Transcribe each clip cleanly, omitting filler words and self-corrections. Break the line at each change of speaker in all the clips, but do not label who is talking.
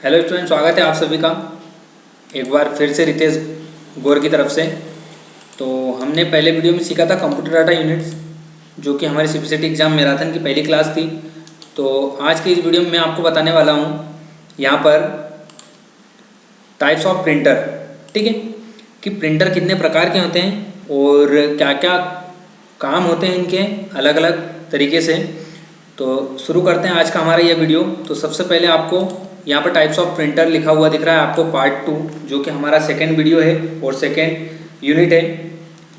Hello student, स्वागत है आप सभी का एक बार फिर से रितेश गौर की तरफ से। तो हमने पहले वीडियो में सीखा था कंप्यूटर डाटा यूनिट्स, जो कि हमारी सीपीसीटी एग्ज़ाम मैराथन की पहली क्लास थी। तो आज की इस वीडियो में मैं आपको बताने वाला हूँ यहाँ पर टाइप्स ऑफ प्रिंटर, ठीक है, कि प्रिंटर कितने प्रकार के होते हैं और क्या क्या काम होते हैं इनके अलग अलग तरीके से। तो शुरू करते हैं आज का हमारा यह वीडियो। तो सबसे पहले आपको यहाँ पर टाइप्स ऑफ प्रिंटर लिखा हुआ दिख रहा है आपको पार्ट 2, जो कि हमारा सेकेंड वीडियो है और सेकेंड यूनिट है।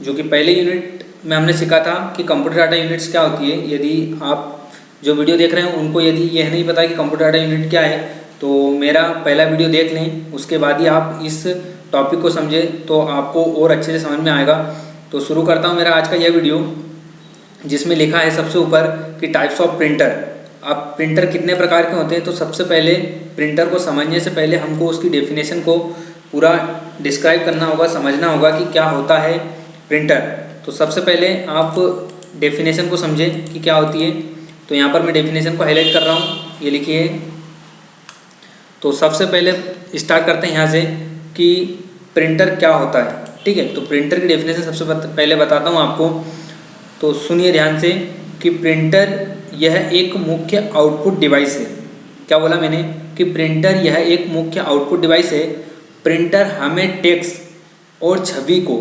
जो कि पहले यूनिट में हमने सीखा था कि कंप्यूटर डाटा यूनिट्स क्या होती है। यदि आप जो वीडियो देख रहे हैं उनको यदि यह नहीं पता कि कंप्यूटर डाटा यूनिट क्या है, तो मेरा पहला वीडियो देख लें, उसके बाद ही आप इस टॉपिक को समझें तो आपको और अच्छे से समझ में आएगा। तो शुरू करता हूँ मेरा आज का यह वीडियो, जिसमें लिखा है सबसे ऊपर कि टाइप्स ऑफ प्रिंटर। अब प्रिंटर कितने प्रकार के होते हैं, तो सबसे पहले प्रिंटर को समझने से पहले हमको उसकी डेफिनेशन को पूरा डिस्क्राइब करना होगा, समझना होगा कि क्या होता है प्रिंटर। तो सबसे पहले आप डेफिनेशन को समझें कि क्या होती है। तो यहाँ पर मैं डेफिनेशन को हाईलाइट कर रहा हूँ, ये लिखिए। तो सबसे पहले स्टार्ट करते हैं यहाँ से कि प्रिंटर क्या होता है, ठीक है। तो प्रिंटर की डेफिनेशन सबसे पहले बताता हूँ आपको। तो सुनिए ध्यान से कि प्रिंटर यह एक मुख्य आउटपुट डिवाइस है। क्या बोला मैंने कि प्रिंटर यह एक मुख्य आउटपुट डिवाइस है। प्रिंटर हमें टेक्स्ट और छवि को,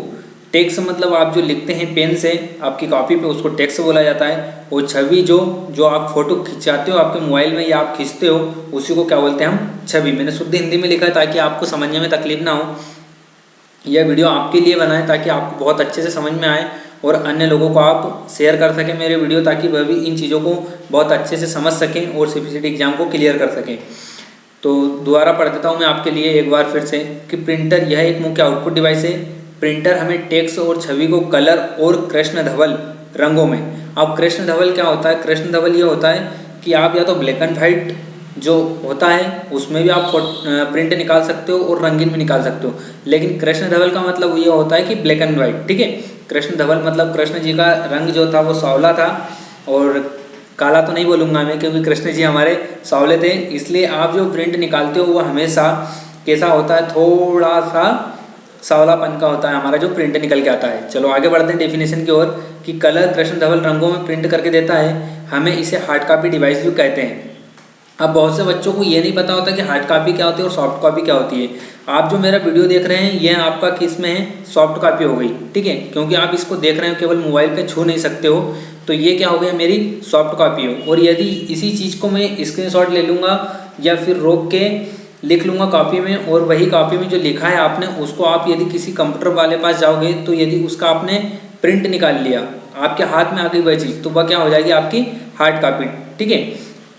टेक्स्ट मतलब आप जो लिखते हैं पेन से आपकी कॉपी पे, उसको टेक्स्ट बोला जाता है। और छवि जो आप फोटो खिंचाते हो आपके मोबाइल में या आप खींचते हो, उसी को क्या बोलते हैं हम, छवि। मैंने शुद्ध हिंदी में लिखा है ताकि आपको समझने में तकलीफ ना हो। यह वीडियो आपके लिए बना है ताकि आपको बहुत अच्छे से समझ में आए और अन्य लोगों को आप शेयर कर सकें मेरे वीडियो, ताकि वह भी इन चीज़ों को बहुत अच्छे से समझ सकें और सीपीसीटी एग्जाम को क्लियर कर सकें। तो दोबारा पढ़ देता हूँ मैं आपके लिए एक बार फिर से कि प्रिंटर यह एक मुख्य आउटपुट डिवाइस है। प्रिंटर हमें टेक्स्ट और छवि को कलर और कृष्ण धवल रंगों में। अब कृष्ण धवल क्या होता है? कृष्ण धवल ये होता है कि आप या तो ब्लैक एंड वाइट जो होता है उसमें भी आप प्रिंट निकाल सकते हो और रंगीन भी निकाल सकते हो, लेकिन कृष्ण धवल का मतलब ये होता है कि ब्लैक एंड वाइट, ठीक है। कृष्ण धवल मतलब कृष्ण जी का रंग जो था वो सांवला था, और काला तो नहीं बोलूँगा मैं क्योंकि कृष्ण जी हमारे सांवले थे। इसलिए आप जो प्रिंट निकालते हो वो हमेशा कैसा होता है, थोड़ा सा सांवलापन का होता है हमारा जो प्रिंट निकल के आता है। चलो आगे बढ़ते हैं डेफिनेशन की ओर कि कलर कृष्ण धवल रंगों में प्रिंट करके देता है, हमें इसे हार्ड कॉपी डिवाइस भी कहते हैं। अब बहुत से बच्चों को ये नहीं पता होता कि हार्ड कॉपी क्या होती है और सॉफ्ट कॉपी क्या होती है। आप जो मेरा वीडियो देख रहे हैं ये आपका किस में है, सॉफ्ट कॉपी हो गई, ठीक है, क्योंकि आप इसको देख रहे हो केवल मोबाइल पे, छू नहीं सकते हो। तो ये क्या हो गया, मेरी सॉफ्ट कॉपी हो। और यदि इसी चीज़ को मैं स्क्रीनशॉट ले लूँगा या फिर रोक के लिख लूँगा कॉपी में, और वही कॉपी में जो लिखा है आपने उसको आप यदि किसी कंप्यूटर वाले पास जाओगे तो यदि उसका आपने प्रिंट निकाल लिया, आपके हाथ में आ गई वह चीज़, तो वह क्या हो जाएगी, आपकी हार्ड कॉपी, ठीक है।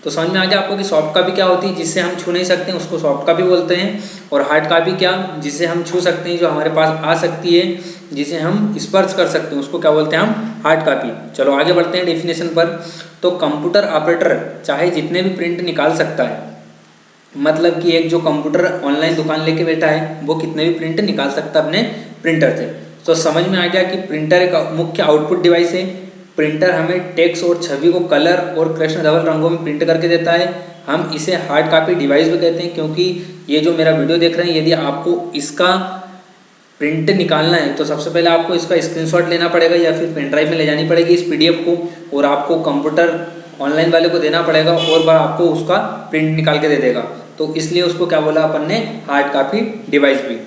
तो समझ में आ गया आपको कि सॉफ्ट कॉपी क्या होती है, जिससे हम छू नहीं सकते हैं उसको सॉफ्ट कॉपी बोलते हैं। और हार्ड कॉपी क्या, जिसे हम छू सकते हैं, जो हमारे पास आ सकती है, जिसे हम स्पर्श कर सकते हैं, उसको क्या बोलते हैं हम, हार्ड कॉपी। चलो आगे बढ़ते हैं डेफिनेशन पर। तो कंप्यूटर ऑपरेटर चाहे जितने भी प्रिंट निकाल सकता है, मतलब कि एक जो कंप्यूटर ऑनलाइन दुकान लेके बैठा है वो कितने भी प्रिंट निकाल सकता है अपने प्रिंटर से। तो समझ में आ गया कि प्रिंटर एक मुख्य आउटपुट डिवाइस है। प्रिंटर हमें टेक्स्ट और छवि को कलर और कृष्ण धवल रंगों में प्रिंट करके देता है। हम इसे हार्ड कॉपी डिवाइस भी कहते हैं, क्योंकि ये जो मेरा वीडियो देख रहे हैं, यदि आपको इसका प्रिंट निकालना है तो सबसे पहले आपको इसका स्क्रीनशॉट लेना पड़ेगा या फिर पेन ड्राइव में ले जानी पड़ेगी इस पीडीएफ को, और आपको कंप्यूटर ऑनलाइन वाले को देना पड़ेगा और वह आपको उसका प्रिंट निकाल के दे देगा। तो इसलिए उसको क्या बोला अपन ने, हार्ड कॉपी डिवाइस भी।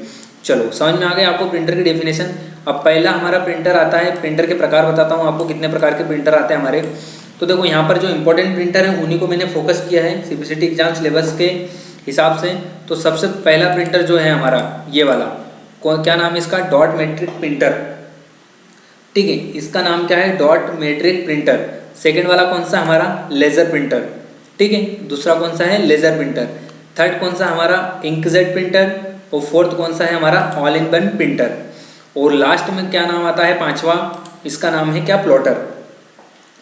चलो समझ में आ गया आपको प्रिंटर की डेफिनेशन। अब पहला हमारा प्रिंटर आता है, प्रिंटर के प्रकार बताता हूँ आपको कितने प्रकार के प्रिंटर आते हैं हमारे। तो देखो यहाँ पर जो इंपॉर्टेंट प्रिंटर है उन्हीं को मैंने फोकस किया है सीपीसीटी एग्जाम सिलेबस के हिसाब से। तो सबसे पहला प्रिंटर जो है हमारा ये वाला, क्या नाम है इसका, डॉट मैट्रिक प्रिंटर, ठीक है, इसका नाम क्या है, डॉट मैट्रिक प्रिंटर। सेकेंड वाला कौन सा हमारा, लेजर प्रिंटर, ठीक है। दूसरा कौन सा है, लेजर प्रिंटर। थर्ड कौन सा हमारा, इंकजेट प्रिंटर। और फोर्थ कौन सा है हमारा, ऑल इन वन प्रिंटर। और लास्ट में क्या नाम आता है, पांचवा, इसका नाम है क्या, प्लॉटर।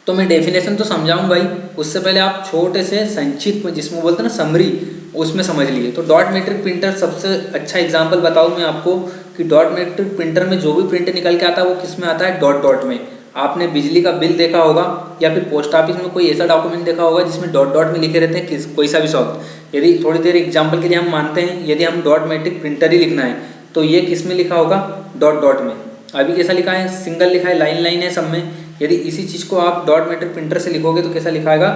तो मैं डेफिनेशन तो समझाऊंगा ही, उससे पहले आप छोटे से संक्षिप्त में, जिसमें बोलते हैं ना समरी, उसमें समझ लिए। तो डॉट मैट्रिक प्रिंटर सबसे अच्छा एग्जांपल बताऊं मैं आपको कि डॉट मैट्रिक प्रिंटर में जो भी प्रिंट निकल के आता है वो किस में आता है, डॉट डॉट में। आपने बिजली का बिल देखा होगा या फिर पोस्ट ऑफिस में कोई ऐसा डॉक्यूमेंट देखा होगा जिसमें डॉट डॉट में लिखे रहते हैं कोई सा भी शब्द, यदि थोड़ी देर एग्जाम्पल के लिए हम मानते हैं, यदि हम डॉट मैट्रिक प्रिंटर ही लिखना है तो ये किस में लिखा होगा, डॉट डॉट में। अभी कैसा लिखा है, सिंगल लिखा है, लाइन लाइन है सब में। यदि इसी चीज़ को आप डॉट मैट्रिक प्रिंटर से लिखोगे तो कैसा लिखा आएगा,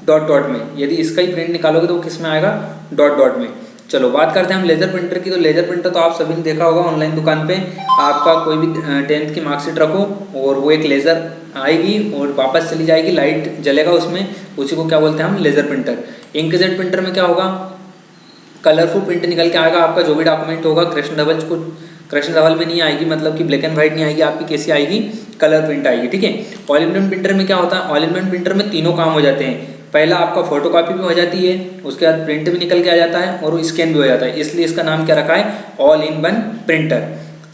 डॉट डॉट में। यदि इसका ही प्रिंट निकालोगे तो वो किस में आएगा, डॉट डॉट में। चलो बात करते हैं हम लेज़र प्रिंटर की। तो लेज़र प्रिंटर तो आप सभी ने देखा होगा ऑनलाइन दुकान पे, आपका कोई भी 10th की मार्कशीट रखो और वो एक लेज़र आएगी और वापस चली जाएगी, लाइट जलेगा उसमें, उसी को क्या बोलते हैं हम, लेज़र प्रिंटर। इंकजेट प्रिंटर में क्या होगा, कलरफुल प्रिंट निकल के आएगा आपका, जो भी डॉक्यूमेंट होगा कृष्ण धवल में नहीं आएगी, मतलब कि ब्लैक एंड व्हाइट नहीं आएगी आपकी, कैसी आएगी, कलर प्रिंट आएगी, ठीक है। ऑल इन वन प्रिंटर में क्या होता है, ऑल इन वन प्रिंटर में तीनों काम हो जाते हैं। पहला आपका फोटोकॉपी भी हो जाती है, उसके बाद प्रिंट भी निकल के आ जाता है और स्कैन भी हो जाता है, इसलिए इसका नाम क्या रखा है, ऑल इन वन प्रिंटर।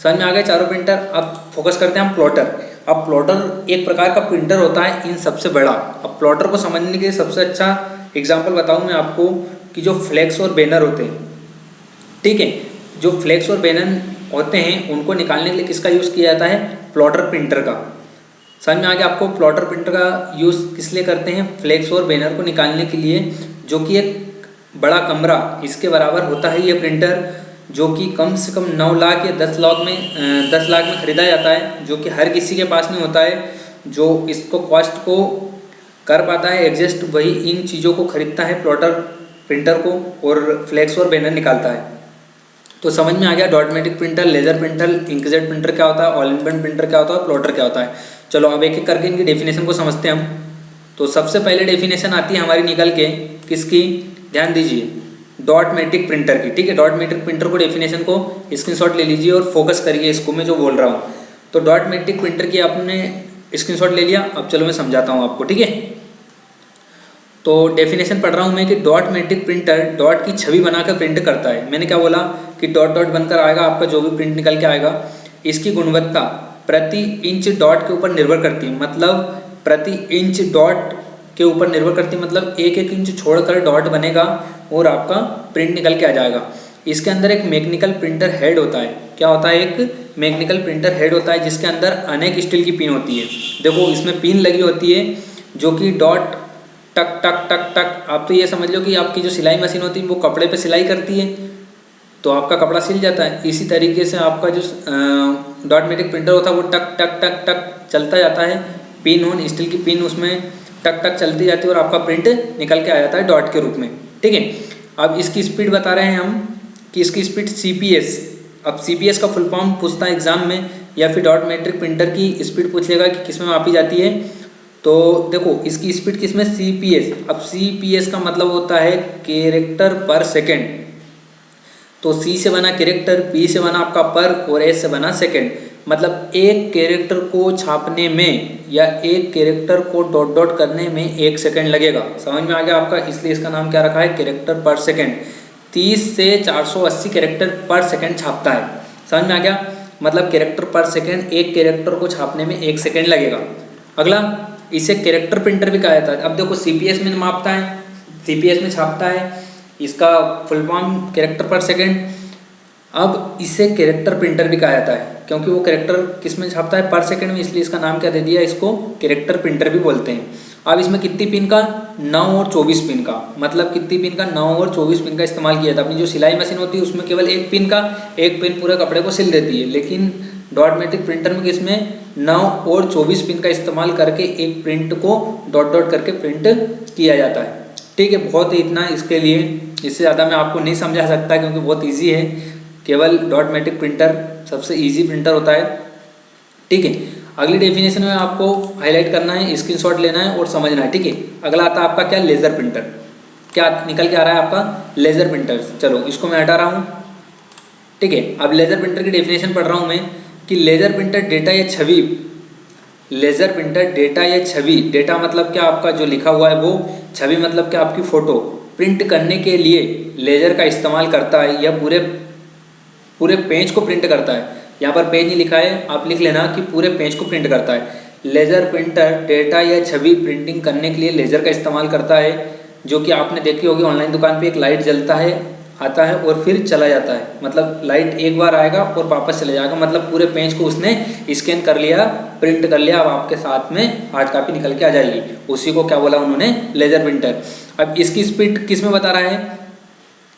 समझ में आ गए चारों प्रिंटर। अब फोकस करते हैं हम प्लॉटर। अब प्लॉटर एक प्रकार का प्रिंटर होता है इन सबसे बड़ा। अब प्लॉटर को समझने के लिए सबसे अच्छा एग्जाम्पल बताऊँ मैं आपको कि जो फ्लेक्स और बैनर होते हैं, ठीक है, जो फ्लेक्स और बैनर होते हैं उनको निकालने के लिए किसका यूज़ किया जाता है, प्लॉटर प्रिंटर का। समझ में आ गया आपको, प्लॉटर प्रिंटर का यूज़ किस लिए करते हैं, फ्लेक्स और बैनर को निकालने के लिए, जो कि एक बड़ा कमरा इसके बराबर होता है ये प्रिंटर, जो कि कम से कम 9 लाख या 10 लाख में ख़रीदा जाता है, जो कि हर किसी के पास नहीं होता है। जो इसको कॉस्ट को कर पाता है एडजस्ट, वही इन चीज़ों को खरीदता है, प्लॉटर प्रिंटर को, और फ्लेक्स और बैनर निकालता है। तो समझ में आ गया dot matric printer, laser printer, inkjet printer क्या होता है, ऑल इन वन प्रिंटर क्या होता है, प्लॉटर क्या होता है। चलो अब एक एक करके इनकी डेफिनेशन को समझते हैं हम। तो सबसे पहले डेफिनेशन आती है हमारी निकल के किसकी, ध्यान दीजिए, डॉट मैट्रिक प्रिंटर की, ठीक है। डॉट मैट्रिक प्रिंटर को डेफिनेशन को स्क्रीनशॉट ले लीजिए और फोकस करिए इसको मैं जो बोल रहा हूँ। तो डॉट मैट्रिक प्रिंटर की आपने स्क्रीनशॉट ले लिया, अब चलो मैं समझाता हूँ आपको, ठीक है। तो डेफिनेशन पढ़ रहा हूँ मैं कि डॉट मैट्रिक प्रिंटर डॉट की छवि बनाकर प्रिंट करता है। मैंने क्या बोला कि डॉट डॉट बनकर आएगा आपका, जो भी प्रिंट निकल के आएगा, इसकी गुणवत्ता प्रति इंच डॉट के ऊपर निर्भर करती है। मतलब प्रति इंच डॉट के ऊपर निर्भर करती है, मतलब एक एक इंच छोड़कर डॉट बनेगा और आपका प्रिंट निकल के आ जाएगा। इसके अंदर एक मैकेनिकल प्रिंटर हेड होता है। क्या होता है, एक मैकेनिकल प्रिंटर हेड होता है जिसके अंदर अनेक स्टील की पिन होती है। देखो इसमें पिन लगी होती है जो कि डॉट टक टक टक टक, आप तो ये समझ लो कि आपकी जो सिलाई मशीन होती है वो कपड़े पे सिलाई करती है तो आपका कपड़ा सिल जाता है। इसी तरीके से आपका जो डॉट मैट्रिक प्रिंटर होता है वो टक टक टक टक चलता जाता है, पिन हो स्टील की पिन उसमें टक टक चलती जाती है और आपका प्रिंट निकल के आ जाता है डॉट के रूप में, ठीक है। अब इसकी स्पीड बता रहे हैं हम कि इसकी स्पीड CPS। अब CPS का फुल फॉर्म पूछता है एग्जाम में, या फिर डॉट मैट्रिक प्रिंटर की स्पीड पूछ लेगा कि किस में मापी जाती है। तो देखो इसकी स्पीड किस में, CPS। अब CPS का मतलब होता है कैरेक्टर पर सेकेंड। तो C से बना कैरेक्टर, P से बना आपका पर और S से बना सेकेंड। मतलब एक कैरेक्टर को छापने में या एक कैरेक्टर को डॉट डॉट करने में 1 सेकेंड लगेगा। समझ में आ गया आपका, इसलिए इसका नाम क्या रखा है, कैरेक्टर पर सेकेंड। 30 से 480 कैरेक्टर पर सेकेंड छापता है। समझ में आ गया, मतलब कैरेक्टर पर सेकेंड, एक कैरेक्टर को छापने में 1 सेकेंड लगेगा। अगला, इसे कैरेक्टर प्रिंटर भी कहा जाता है। अब देखो CPS में मापता है, CPS में छापता है, इसका फुल फॉर्म कैरेक्टर पर सेकेंड। अब इसे कैरेक्टर प्रिंटर भी कहा जाता है क्योंकि वो कैरेक्टर किस में छापता है, पर सेकेंड में, इसलिए इसका नाम क्या दे दिया, इसको कैरेक्टर प्रिंटर भी बोलते हैं। अब इसमें कितनी पिन का, 9 और 24 पिन का, मतलब कितनी पिन का, 9 और 24 पिन का इस्तेमाल किया था। अपनी जो सिलाई मशीन होती है उसमें केवल 1 पिन का, 1 पिन पूरे कपड़े को सिल देती है, लेकिन डॉट मैट्रिक प्रिंटर में किसमें 9 और 24 पिन का इस्तेमाल करके एक प्रिंट को डॉट डॉट करके प्रिंट किया जाता है, ठीक है। बहुत ही इतना इसके लिए, इससे ज़्यादा मैं आपको नहीं समझा सकता क्योंकि बहुत ईजी है। केवल डॉट मैट्रिक प्रिंटर सबसे ईजी प्रिंटर होता है, ठीक है। अगली डेफिनेशन में आपको हाईलाइट करना है, स्क्रीनशॉट लेना है और समझना है, ठीक है। अगला आता है आपका क्या, लेज़र प्रिंटर। क्या निकल के आ रहा है आपका, लेज़र प्रिंटर। चलो इसको मैं हटा रहा हूँ, ठीक है। अब लेज़र प्रिंटर की डेफिनेशन पढ़ रहा हूँ मैं कि लेज़र प्रिंटर डेटा या छवि, लेज़र प्रिंटर डेटा या छवि, डेटा मतलब क्या आपका जो लिखा हुआ है वो, छवि मतलब क्या आपकी फ़ोटो, प्रिंट करने के लिए लेज़र का इस्तेमाल करता है। यह पूरे पेज को प्रिंट करता है। यहाँ पर पेज नहीं लिखा है, आप लिख लेना कि पूरे पेज को प्रिंट करता है। लेज़र प्रिंटर डेटा या छवि प्रिंटिंग करने के लिए लेज़र का इस्तेमाल करता है, जो कि आपने देखी होगी ऑनलाइन दुकान पे एक लाइट जलता है, आता है और फिर चला जाता है। मतलब लाइट एक बार आएगा और वापस चला जाएगा, मतलब पूरे पेज को उसने स्कैन कर लिया, प्रिंट कर लिया, अब आपके साथ में हार्ड कॉपी निकल के आ जाएगी। उसी को क्या बोला उन्होंने, लेज़र प्रिंटर। अब इसकी स्पीड किस में बता रहा है,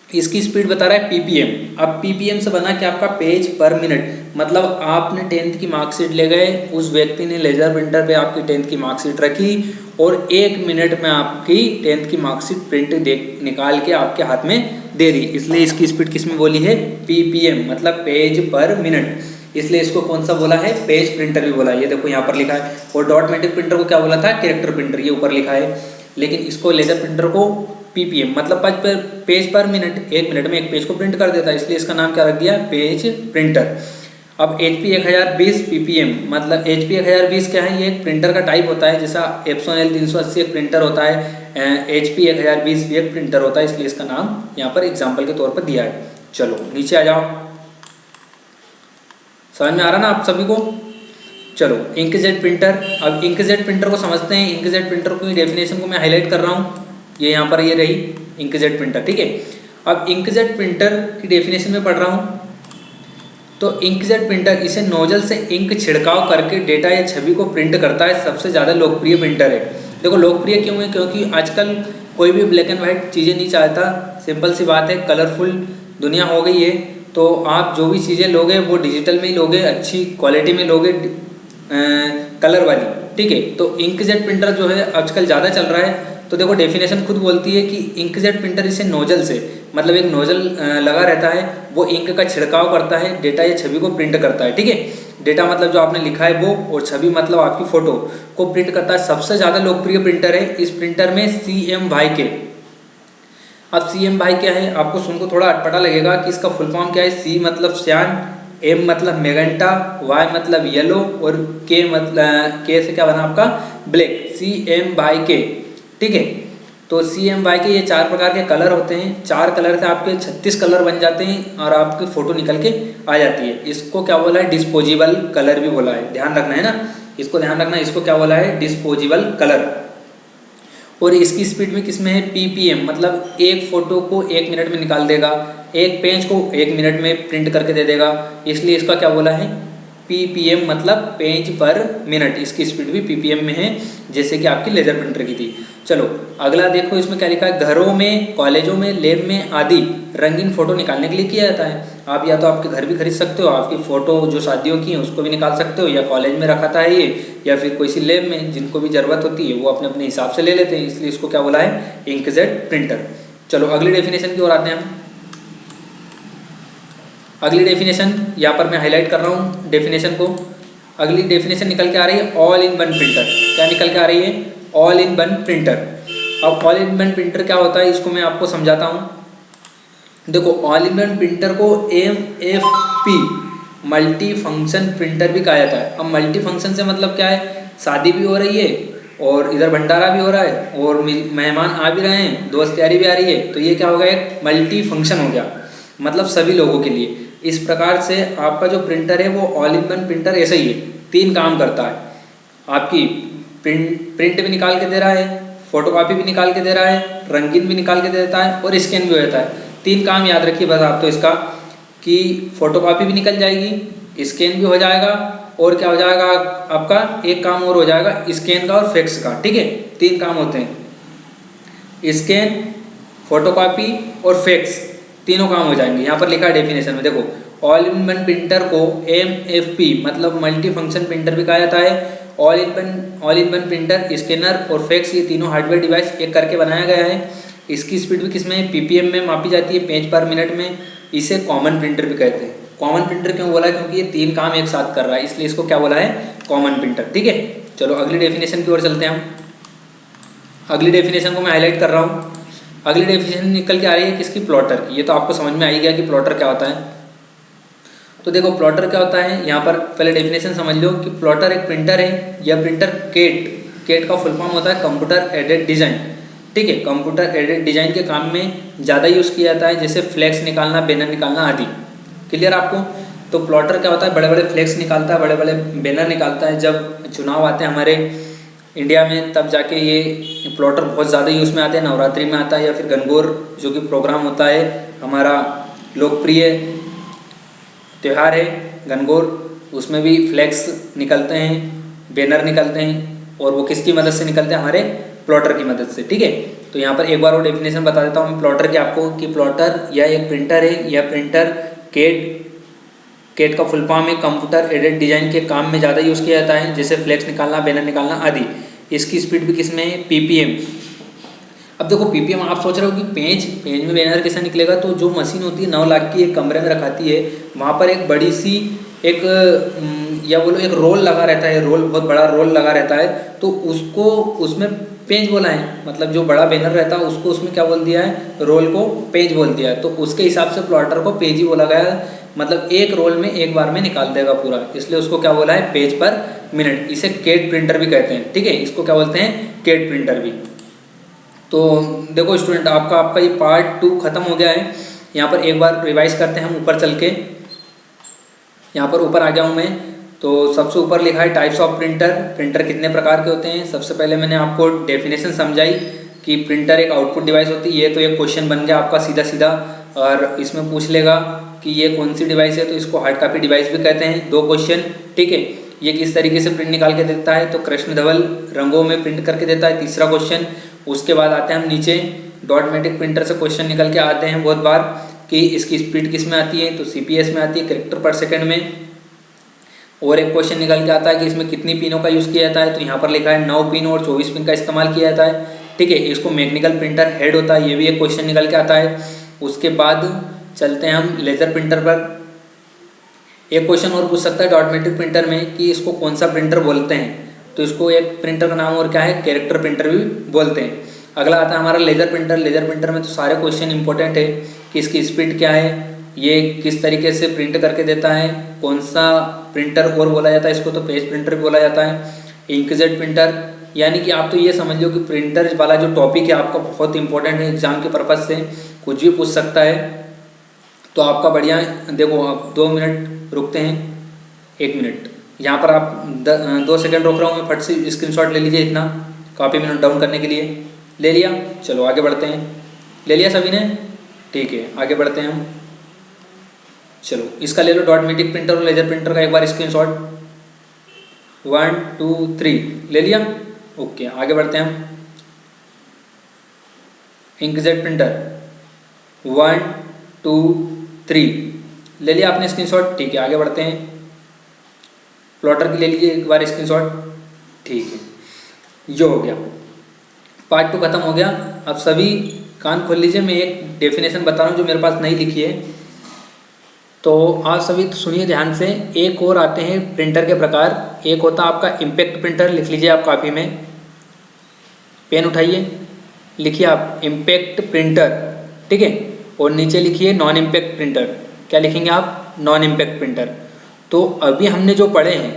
इसकी स्पीड बता रहा है पीपीएम। अब पीपीएम से बना कि आपका पेज पर मिनट, मतलब आपने 10th की मार्कशीट ले गए, उस व्यक्ति ने लेजर प्रिंटर पे आपकी 10th की मार्कशीट रखी और 1 मिनट में आपकी 10th की मार्कशीट प्रिंट निकाल के आपके हाथ में दे दी, इसलिए इसकी स्पीड किस में बोली है, पीपीएम, मतलब पेज पर मिनट। इसलिए इसको कौन सा बोला है, पेज प्रिंटर भी बोला है। ये देखो यहाँ पर लिखा है। और डॉट मैट्रिक प्रिंटर को क्या बोला था, कैरेक्टर प्रिंटर, ये ऊपर लिखा है। लेकिन इसको लेजर प्रिंटर को पीपीएम, मतलब पेज पर मिनट, 1 मिनट में एक पेज को प्रिंट कर देता है, इसलिए इसका नाम क्या रख दिया, पेज प्रिंटर। अब HP 1020 पीपीएम, मतलब HP 1020 क्या है, ये एक प्रिंटर का टाइप होता है, जैसा एप्सन L380 एक प्रिंटर होता है, HP 1020 भी एक प्रिंटर होता है, इसलिए इसका नाम यहाँ पर एग्जाम्पल के तौर पर दिया है। चलो नीचे आ जाओ, समझ में आ रहा ना आप सभी को। चलो इंकजेट प्रिंटर, अब इंकजेट प्रिंटर को समझते हैं। इंकजेट प्रिंटर की डेफिनेशन को मैं हाईलाइट कर रहा हूँ, ये यहाँ पर ये रही इंकजेट प्रिंटर, ठीक है। अब इंकजेट प्रिंटर की डेफिनेशन में पढ़ रहा हूँ। तो इंकजेट प्रिंटर इसे नोजल से इंक छिड़काव करके डेटा या छवि को प्रिंट करता है, सबसे ज़्यादा लोकप्रिय प्रिंटर है। देखो लोकप्रिय क्यों है, क्योंकि आजकल कोई भी ब्लैक एंड वाइट चीज़ें नहीं चाहता, सिंपल सी बात है, कलरफुल दुनिया हो गई है। तो आप जो भी चीज़ें लोगे वो डिजिटल में ही लोगे, अच्छी क्वालिटी में लोगे, कलर वाली, ठीक है। तो इंकजेट प्रिंटर जो है आजकल ज़्यादा चल रहा है। तो देखो डेफिनेशन खुद बोलती है कि इंकजेट प्रिंटर इसे नोजल से, मतलब एक नोजल लगा रहता है, वो इंक का छिड़काव करता है, डेटा या छवि को प्रिंट करता है, ठीक है। डेटा मतलब जो आपने लिखा है वो, और छवि मतलब आपकी फ़ोटो को प्रिंट करता है। सबसे ज़्यादा लोकप्रिय प्रिंटर है। इस प्रिंटर में CMYK, अब CMYK क्या है, आपको सुनकर थोड़ा अटपटा लगेगा कि इसका फुल फॉर्म क्या है। C मतलब श्यान, M मतलब मेगेंटा, Y मतलब येलो, और K मतलब K से क्या बना आपका, ब्लैक, CMYK, ठीक है। तो CMYK ये 4 प्रकार के कलर होते हैं, 4 कलर से आपके 36 कलर बन जाते हैं और आपकी फ़ोटो निकल के आ जाती है। इसको क्या बोला है, डिस्पोजेबल कलर भी बोला है, ध्यान रखना है ना, इसको ध्यान रखना, इसको क्या बोला है, डिस्पोजेबल कलर। और इसकी स्पीड में किसमें है, पीपीएम, मतलब एक फ़ोटो को 1 मिनट में निकाल देगा, एक पेज को 1 मिनट में प्रिंट करके दे देगा, इसलिए इसका क्या बोला है, पीपीएम, मतलब पेज पर मिनट। इसकी स्पीड भी पीपीएम में है, जैसे कि आपकी लेजर प्रिंटर की थी। चलो अगला देखो, इसमें क्या लिखा है, घरों में, कॉलेजों में, लैब में आदि रंगीन फ़ोटो निकालने के लिए किया जाता है। आप या तो आपके घर भी खरीद सकते हो, आपकी फ़ोटो जो शादियों की हैं उसको भी निकाल सकते हो, या कॉलेज में रखा था ये, या फिर कोई सी लैब में, जिनको भी ज़रूरत होती है वो अपने अपने हिसाब से ले लेते हैं, इसलिए इसको क्या बोला है, इंकजेट प्रिंटर। चलो अगली डेफिनेशन की ओर आते हैं हम। अगली डेफिनेशन यहाँ पर मैं हाईलाइट कर रहा हूँ डेफिनेशन को। अगली डेफिनेशन निकल के आ रही है ऑल इन वन प्रिंटर। क्या निकल के आ रही है, ऑल इन वन प्रिंटर। अब ऑल इन वन प्रिंटर क्या होता है, इसको मैं आपको समझाता हूँ। देखो ऑल इन वन प्रिंटर को MFP, मल्टी फंक्शन प्रिंटर भी कहा जाता है। अब मल्टी फंक्शन से मतलब क्या है, शादी भी हो रही है और इधर भंडारा भी हो रहा है और मेहमान आ भी रहे हैं, दोस्त यारी भी आ रही है, तो ये क्या हो गया, एक मल्टी फंक्शन हो गया, मतलब सभी लोगों के लिए। इस प्रकार से आपका जो प्रिंटर है वो ऑल इन वन प्रिंटर ऐसा ही है, 3 काम करता है। आपकी प्रिंट भी निकाल के दे रहा है, फोटोकॉपी भी निकाल के दे रहा है, रंगीन भी निकाल के दे देता है और स्कैन भी हो जाता है। 3 काम याद रखिए बस आप तो इसका, कि फोटोकॉपी भी निकल जाएगी, स्कैन भी हो जाएगा, और क्या हो जाएगा आपका, एक काम और हो जाएगा स्कैन का और फैक्स का, ठीक है। 3 काम होते हैं, स्कैन, फोटोकॉपी और फैक्स, तीनों काम हो जाएंगे। यहाँ पर लिखा है डेफिनेशन में, देखो ऑल इन वन प्रिंटर को MFP, मतलब मल्टी फंक्शन प्रिंटर भी कहा जाता है। All in one printer, scanner और फैक्स, ये तीनों हार्डवेयर डिवाइस एक करके बनाया गया है। इसकी स्पीड भी किसमें, PPM में मापी जाती है, पेज पर मिनट में। इसे कॉमन प्रिंटर भी कहते हैं। कॉमन प्रिंटर क्यों बोला, क्योंकि ये 3 काम एक साथ कर रहा है, इसलिए इसको क्या बोला है, कॉमन प्रिंटर, ठीक है। चलो अगली डेफिनेशन की ओर चलते हैं हम। अगली डेफिनेशन को मैं हाईलाइट कर रहा हूँ। अगली डेफिनेशन निकल के आ रही है किसकी, प्लॉटर की। ये तो आपको समझ में आ ही गया कि प्लॉटर क्या होता है। तो देखो प्लॉटर क्या होता है, यहाँ पर पहले डेफिनेशन समझ लो कि प्लॉटर एक प्रिंटर है। यह प्रिंटर केट का फुल फॉर्म होता है कंप्यूटर एडेड डिज़ाइन, ठीक है। कंप्यूटर एडेड डिज़ाइन के काम में ज़्यादा यूज़ किया जाता है, जैसे फ्लैक्स निकालना, बैनर निकालना आदि। क्लियर आपको। तो प्लॉटर क्या होता है, बड़े बड़े फ्लैक्स निकालता है, बड़े बड़े बैनर निकालता है। जब चुनाव आते हैं हमारे इंडिया में, तब जाके ये प्लॉटर बहुत ज़्यादा यूज़ में आते हैं। नवरात्रि में आता है, या फिर गणगौर जो कि प्रोग्राम होता है, हमारा लोकप्रिय त्यौहार है गणगौर, उसमें भी फ्लैक्स निकलते हैं, बैनर निकलते हैं, और वो किसकी मदद से निकलते हैं, हमारे प्लॉटर की मदद से। ठीक है, तो यहाँ पर एक बार वो डेफिनेशन बता देता हूँ मैं प्लॉटर की आपको कि प्लॉटर या एक प्रिंटर है। यह प्रिंटर केट का फुल फॉर्म है कंप्यूटर एडेड डिजाइन के काम में ज़्यादा यूज़ किया जाता है, जैसे फ्लेक्स निकालना, बैनर निकालना आदि। इसकी स्पीड भी किस में है, पीपीएम। अब देखो पीपीएम आप सोच रहे हो कि पेज में बैनर कैसा निकलेगा, तो जो मशीन होती है 9 लाख की एक कमरे में रखाती है, वहाँ पर एक बड़ी सी एक या बोलो एक रोल लगा रहता है, रोल बहुत बड़ा रोल लगा रहता है, तो उसको उसमें पेज बोला है, मतलब जो बड़ा बैनर रहता है उसको उसमें क्या बोल दिया है, रोल को पेज बोल दिया है। तो उसके हिसाब से प्लॉटर को पेज ही बोला गया है, मतलब एक रोल में एक बार में निकाल देगा पूरा, इसलिए उसको क्या बोला है, पेज पर मिनट। इसे केट प्रिंटर भी कहते हैं। ठीक है, इसको क्या बोलते हैं, केट प्रिंटर भी। तो देखो स्टूडेंट आपका ये पार्ट 2 खत्म हो गया है। यहाँ पर एक बार रिवाइज करते हैं हम ऊपर चल के। यहाँ पर ऊपर आ गया हूँ मैं, तो सबसे ऊपर लिखा है टाइप्स ऑफ प्रिंटर। प्रिंटर कितने प्रकार के होते हैं। सबसे पहले मैंने आपको डेफिनेशन समझाई कि प्रिंटर एक आउटपुट डिवाइस होती है। ये तो एक क्वेश्चन बन गया आपका सीधा सीधा, और इसमें पूछ लेगा कि ये कौन सी डिवाइस है, तो इसको हार्ड कॉपी डिवाइस भी कहते हैं। 2 क्वेश्चन। ठीक है, ये किस तरीके से प्रिंट निकाल के देता है, तो कृष्ण धवल रंगों में प्रिंट करके देता है, तीसरा क्वेश्चन। उसके बाद आते हैं हम नीचे, डॉटमेटिक प्रिंटर से क्वेश्चन निकल के आते हैं बहुत बार कि इसकी स्पीड किस में आती है, तो सीपीएस में आती है, कैरेक्टर पर सेकंड में। और एक क्वेश्चन निकल के आता है कि इसमें कितनी पिनों का यूज़ किया जाता है, तो यहाँ पर लिखा है 9 पिन और 24 पिन का इस्तेमाल किया जाता है। ठीक है, इसको मैकेनिकल प्रिंटर हेड होता है, ये भी एक क्वेश्चन निकल के आता है। उसके बाद चलते हैं हम लेज़र प्रिंटर पर। एक क्वेश्चन और पूछ सकता है डॉटमेटिक प्रिंटर में कि इसको कौन सा प्रिंटर बोलते हैं, तो इसको एक प्रिंटर का नाम और क्या है, कैरेक्टर प्रिंटर भी बोलते हैं। अगला आता है हमारा लेज़र प्रिंटर। लेज़र प्रिंटर में तो सारे क्वेश्चन इंपॉर्टेंट है कि इसकी स्पीड क्या है, ये किस तरीके से प्रिंट करके देता है, कौन सा प्रिंटर और बोला जाता है इसको, तो पेज प्रिंटर भी बोला जाता है। इंकजेट प्रिंटर, यानी कि आप तो ये समझ लो कि प्रिंटर वाला जो टॉपिक है आपका बहुत इंपॉर्टेंट है, एग्जाम के पर्पज़ से कुछ भी पूछ सकता है, तो आपका बढ़िया है। देखो आप 2 मिनट रुकते हैं, 1 मिनट यहाँ पर आप 2 सेकंड रोक रहा हूँ मैं, फट से स्क्रीनशॉट ले लीजिए, इतना कॉपी में नोट डाउन करने के लिए। ले लिया, चलो आगे बढ़ते हैं। ले लिया सभी ने, ठीक है आगे बढ़ते हैं हम। चलो इसका ले लो डॉटमेटिक प्रिंटर और लेजर प्रिंटर का एक बार स्क्रीनशॉट। 1 2 3 ले लिया, ओके आगे बढ़ते हैं हम। इंकजेट प्रिंटर 1 2 3 ले लिया आपने स्क्रीनशॉट, ठीक है आगे बढ़ते हैं। प्लॉटर की ले लीजिए एक बार स्क्रीनशॉट, ठीक है ये हो गया, पार्ट 2 खत्म हो गया। अब सभी कान खोल लीजिए, मैं एक डेफिनेशन बता रहा हूँ जो मेरे पास नहीं लिखी है, तो आप सभी सुनिए ध्यान से। एक और आते हैं प्रिंटर के प्रकार। एक होता है आपका इम्पैक्ट प्रिंटर, लिख लीजिए आप कॉपी में, पेन उठाइए, लिखिए आप इम्पैक्ट प्रिंटर, ठीक है। और नीचे लिखिए नॉन इम्पैक्ट प्रिंटर। क्या लिखेंगे आप, नॉन इम्पैक्ट प्रिंटर। तो अभी हमने जो पढ़े हैं,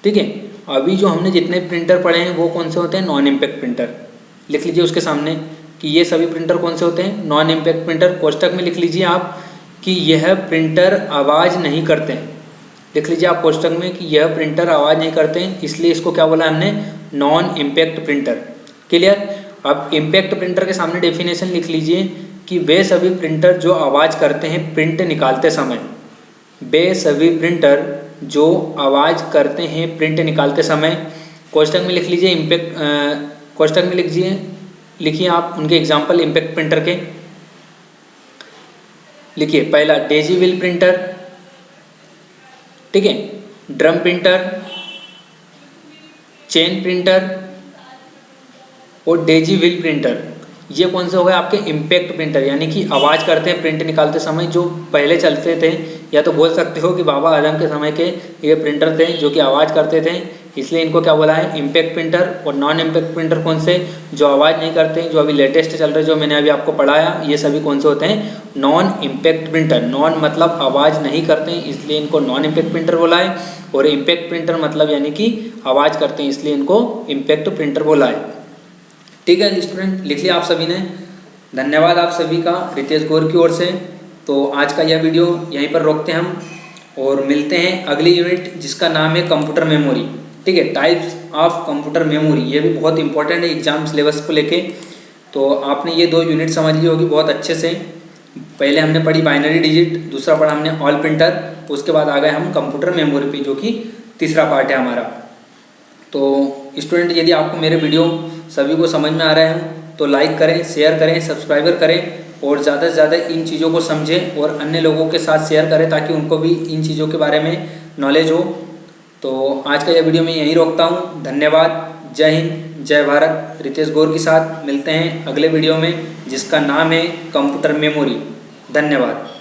ठीक है, अभी जो हमने जितने प्रिंटर पढ़े हैं वो कौन से होते हैं, नॉन इम्पैक्ट प्रिंटर। लिख लीजिए उसके सामने कि ये सभी प्रिंटर कौन से होते हैं, नॉन इम्पैक्ट प्रिंटर। कोष्टक में लिख लीजिए आप कि यह प्रिंटर आवाज़ नहीं करते हैं। लिख लीजिए आप कोष्टक में कि यह प्रिंटर आवाज़ नहीं करते हैं, इसलिए इसको क्या बोला हमने, नॉन इम्पैक्ट प्रिंटर। क्लियर। अब इम्पैक्ट प्रिंटर के सामने डेफिनेशन लिख लीजिए कि वे सभी प्रिंटर जो आवाज़ करते हैं प्रिंट निकालते समय। वे सभी प्रिंटर जो आवाज़ करते हैं प्रिंट निकालते समय। कोष्टक में लिख लीजिए कोष्टक में लिखिए आप उनके एग्जाम्पल इम्पैक्ट प्रिंटर के। लिखिए पहला डेजी व्हील प्रिंटर, ठीक है, ड्रम प्रिंटर, चेन प्रिंटर और डेजी व्हील प्रिंटर। ये कौन से हो गए आपके इम्पैक्ट प्रिंटर, यानी कि आवाज़ करते हैं प्रिंट निकालते समय, जो पहले चलते थे, या तो बोल सकते हो कि बाबा आदम के समय के ये प्रिंटर थे जो कि आवाज़ करते थे, इसलिए इनको क्या बोला है, इम्पैक्ट प्रिंटर। और नॉन इम्पैक्ट प्रिंटर कौन से, जो आवाज़ नहीं करते, जो अभी लेटेस्ट चल रहे, जो मैंने अभी आपको पढ़ाया, ये सभी कौन से होते हैं, नॉन इम्पैक्ट प्रिंटर। नॉन मतलब आवाज़ नहीं करते हैं, इसलिए इनको नॉन इम्पैक्ट प्रिंटर बोला है। और इम्पैक्ट प्रिंटर मतलब यानी कि आवाज़ करते हैं, इसलिए इनको इम्पैक्ट प्रिंटर बोला है। ठीक है स्टूडेंट, लिख लिया आप सभी ने। धन्यवाद आप सभी का रितेश गौर की ओर से। तो आज का यह वीडियो यहीं पर रोकते हैं हम, और मिलते हैं अगली यूनिट जिसका नाम है कंप्यूटर मेमोरी। ठीक है, टाइप्स ऑफ कंप्यूटर मेमोरी, ये भी बहुत इंपॉर्टेंट है एग्जाम सिलेबस को लेके। तो आपने ये 2 यूनिट समझ ली होगी बहुत अच्छे से। पहले हमने पढ़ी बाइनरी डिजिट, दूसरा पढ़ा हमने ऑल प्रिंटर, उसके बाद आ गए हम कंप्यूटर मेमोरी पे, जो कि तीसरा पार्ट है हमारा। तो स्टूडेंट यदि आपको मेरे वीडियो सभी को समझ में आ रहे हों तो लाइक करें, शेयर करें, सब्सक्राइबर करें और ज़्यादा से ज़्यादा इन चीज़ों को समझें और अन्य लोगों के साथ शेयर करें ताकि उनको भी इन चीज़ों के बारे में नॉलेज हो। तो आज का यह वीडियो मैं यहीं रोकता हूँ। धन्यवाद। जय हिंद, जय भारत। रितेश गौर के साथ मिलते हैं अगले वीडियो में जिसका नाम है कंप्यूटर मेमोरी। धन्यवाद।